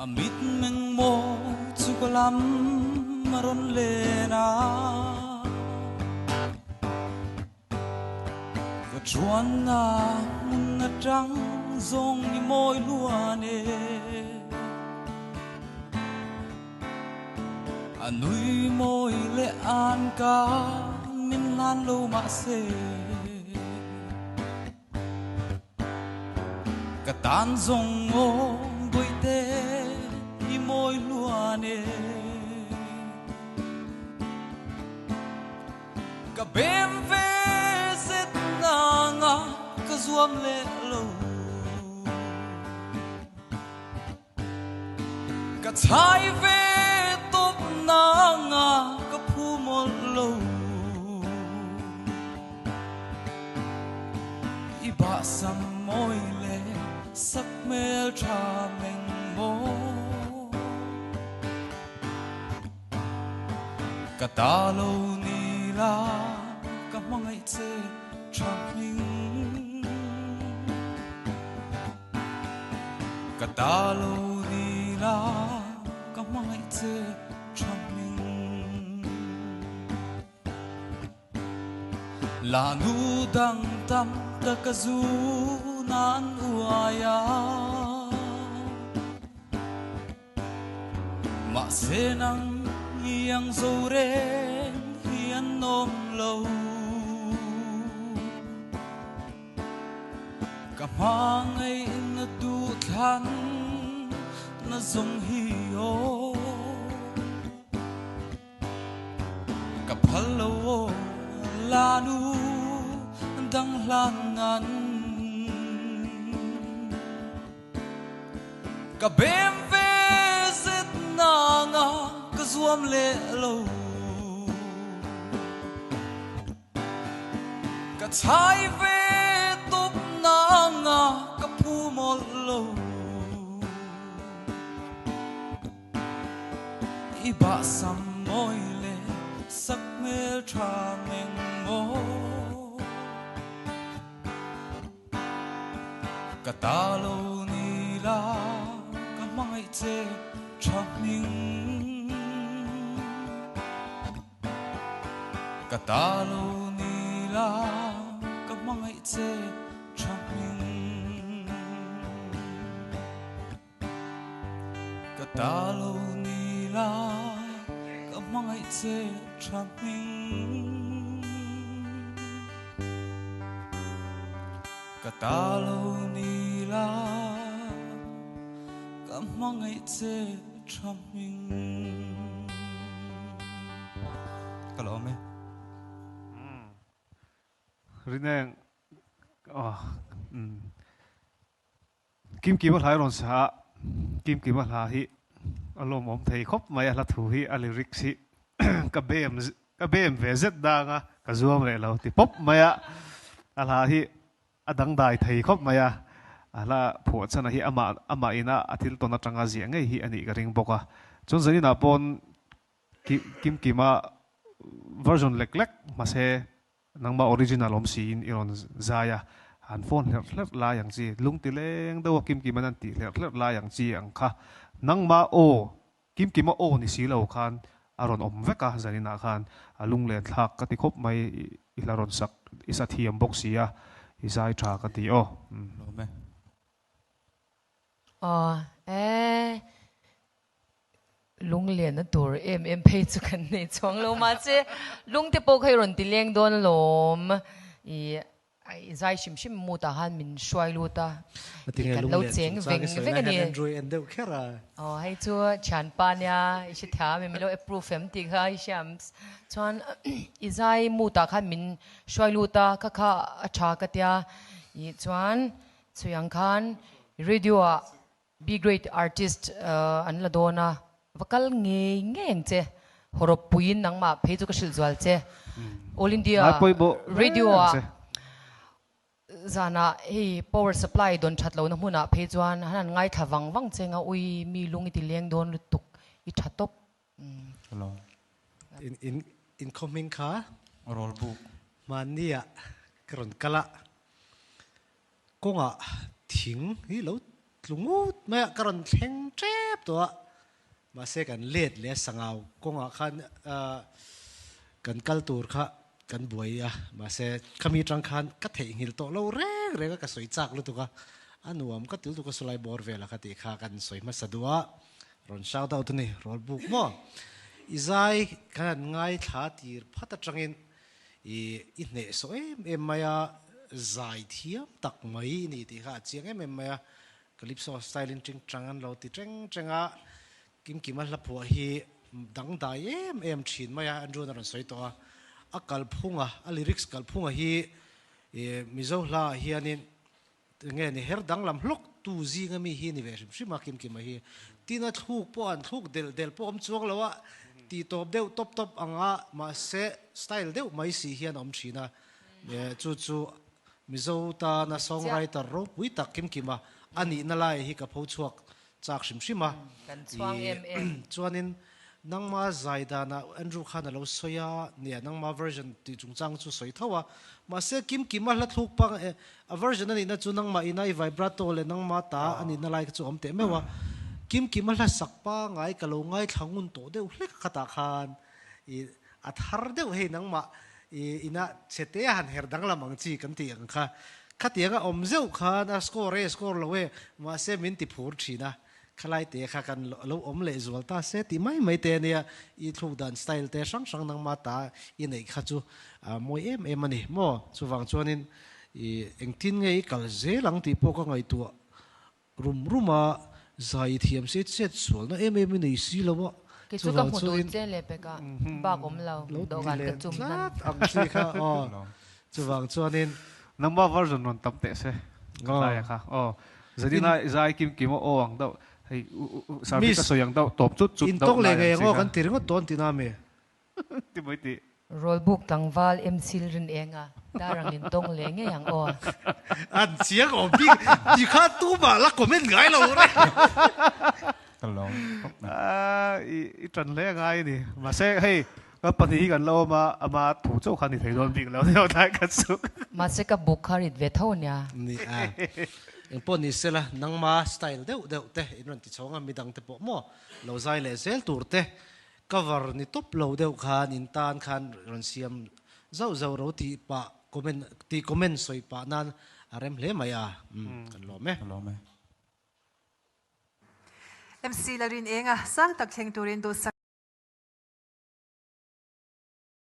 amit meng mo chukalam maron le na và chuan na mun na trăng zong ni moi luane anui moi le an ka min lan lo ma se ka tan zong o boi te i moi luane ka bem ve zet na nga ka zuam le lo ka chai ve top na nga ka phu mol lo i ba sam moi le sak mel tha meng mo ka ta lo ni la ka mangai che tha ming ka ta lo ni la ka mangai che tha ming la nu dang tam ta ka zu nan uaya ma se nang yang zo re hian nom lo ka mangai na du than na zong hi o ka phalo la nu dang lan nan ka bem ve zet na nga ka zuam le lo ka chai ve top na nga ka phu mol lo i ba sam moi le sak mel tha meng mo ka ta lo ni la ka mangai che tha ming ka ta lo ni la ka mangai che tha ming ka ta lo ni la ka mangai che tha ming ka ta lo ni la ka mangai che tha ming ka lo me rineng kim kim hai ron sa kim kim la hi alom om thei khop mai la thu hi a lyrics hi ka bem ve zet da nga ka zuam le lo ti pop maya ala hi adang dai thei khop maya ala pho chana hi ama ina athil to na tanga zi ngai hi ani ka ring boka chon zani na pon kim kima version lek ma se nangma original om sin iron zaya han phone hler la yang chi lung ti leng do kim kima nan ti hler la yang chi ang kha nangma o kim kima o ni si lo khan aron om veka zani na khan alung le thak ka ti khop mai ilaron sak isa thiam box sia isai tha ka ti o lo me lung lian na tur em phe chu kan nei chong lo ma che lung te po khai ron ti leng don lom i ai zai shim mu ta han min shwai lu ta kan lo cheng veng ani Android and the kera hai chu chan pa nya i shi tha me lo approve em ti kha i shams chuan i zai mu ta khan min shwai lu ta kha acha ka tia i chuan chuyang khan radio be great artist an la dona vakal ngeng che horop puin nangma pheju ka shil zwal che all india radio zana he power supply don thatlo na huna phejuan hanan ngai thawang chenga ui mi lungi ti leng don tuk i thatop in incoming car roll book mania kron kala konga thing hi lo lungut maya karon theng trep to ma se kan let le sangau konga khan kan kaltur kha kan buaya ma se kami tang khan ka thei hil to lo re ka soi chak lu tu ka anuam ka til tu ka sulai bor vela ka ti kha kan soi ma sadua ron shout out ni rol book mo izai kan ngai tha tir phata tangin i ne so em maya zai thiam tak mai ni ti kha chiang em maya calypso style in ching changan lo ti changa kim la phu hi dang dai em thin maya andron ron soi to a kal phunga a lyrics kal phunga hi mizo hla hianin nge ni her dang lam hlok tu zi nga mi hi ni ve shim ma kim hi tina thuk po an thuk del po om chuang lawa ti top deu top anga ma se style deu mai si hian om thina chu mizo ta na songwriter ro pui tak kim ani na lai hi ka pho chuak chak shim ma kan chuang chuanin nangma zaida na Andrew Khan lo soya ne nangma version ti chungchang chu soi thawa ma se kim la thuk pang a version ani na chu nangma inai vibrato le nangma ta ani na lai chu omte mewa kim la sakpa ngai kalo ngai thangun to deu hlek khata khan I athar deu he nangma ina chete han her dang lamang chi kan ti ang kha khatianga omzeu khan a score lowe ma se min ti phur thina khalai te kha kan lo om le zual ta se ti mai te ne I thu dan style te sang nang ma ta I nei kha chu moi em ani mo chuwang chuanin engtin ngei kal ze lang ti po ka ngai tu ruma zai thiam se sual na em nei si lo cái chú các một đôi trên lệ bạc ba gom lâu đồ gan cái chum nan am si kha chuwang chuanin number version non tam te se lai kha zadina zai kim o ang dau hei service ka soyang dau top chut in tok le nge ngo kan tir ngo ton ti na me ti moi ti roll book tangwal mcil rin enga darang in tong le nge yang o an chiang o bi ti kha tu ba la comment ngai lo re Talong. I tran le ngai ni ma se hei ka pani kan lo ma ama thu chau khan ni thei don big lo ne dai ka su mà sẽ các book harit về thâu nha ni en pon ni sela nangma style deu te in ti chonga midang te po mo lo zai le zel tur te cover ni top lo deu khan in tan khan ron siam zau ro ti pa comment soi pa nan arem hle maya kan lo me Talong me. MC Larin Enga sang tak theng turin do sak